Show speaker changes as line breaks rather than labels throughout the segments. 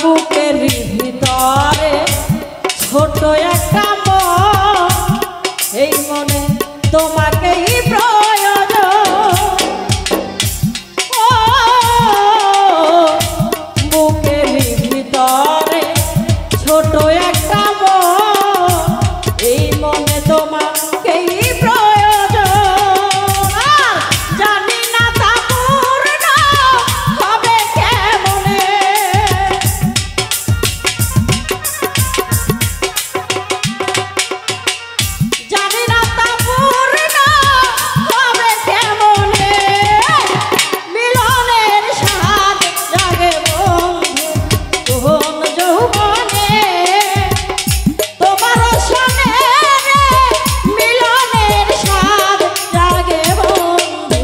বুকের ভিতরে ছোট একটা মন, এই মনে তোমাকেই প্রয়োজন। ও বুকের ভিতরে ছোট একটা মন, এই মনে তোমাকেই প্রয়োজন। জানি না তা পূর্ণ হবে কেমনে, জানি না তা পূর্ণ হবে কেমনে। মিলনের স্বাদ জাগে বন্ধু তরুণ যৌবনে, তোমার সনে মিলনের স্বাদ জাগে বন্ধু।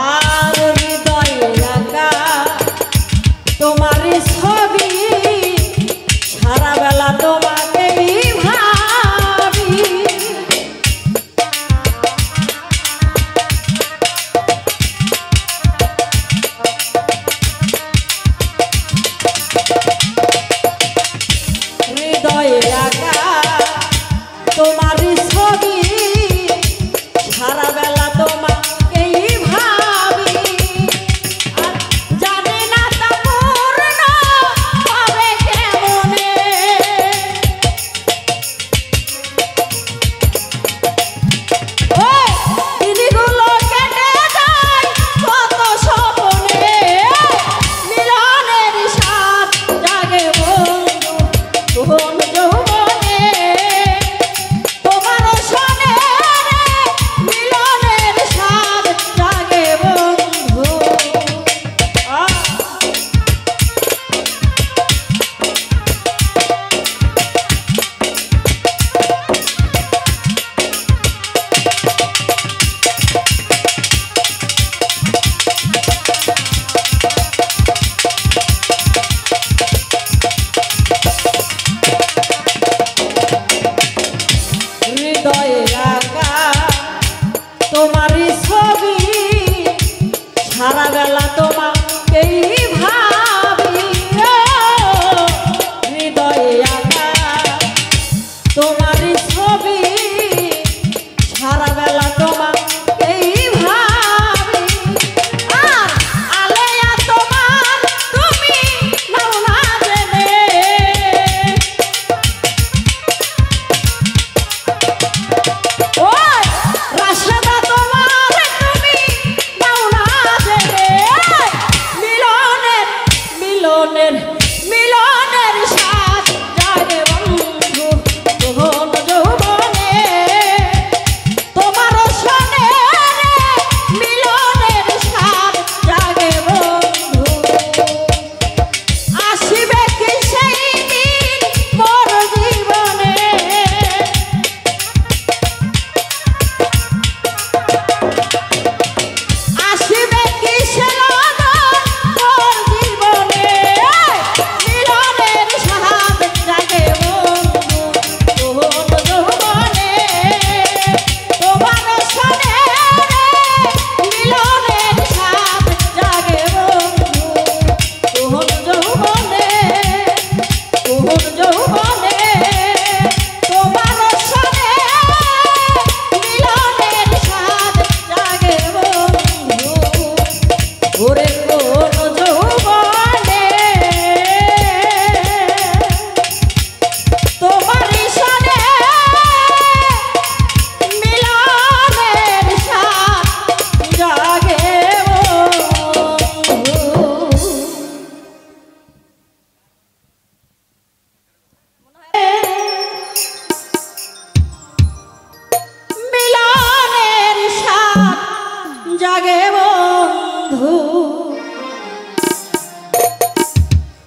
আর হৃদয়ে আঁকা তোমার ছবি, সারা বেলা তোমাকেই ভাবি। হৃদয়ে আঁকা তোমার ছবি, সারা বেলা তোমাকেই ভাবি। আর জানি না তা পূর্ণ হবে কেমনে, দিনগুলো কেটে যায় কত স্বপ্নে। মিলনের স্বাদ জাগে বন্ধু তরুণ যৌবনে, তোমার সনে মিলনের স্বাদ জাগে বন্ধু। হৃদয়ে আঁকা তোমার ছবি, সারা বেলা তোমাকেই ভাবি। হৃদয়ে আঁকা তোমার ছবি, সারা বেলা তোমাকেই ভাবি। আর আলেয়া তোমার তুমি নাও না জেনে, জাগে বন্ধু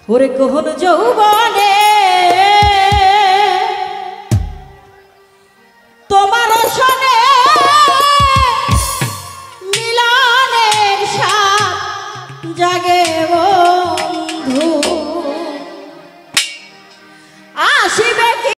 ওরে কোন যৌবনে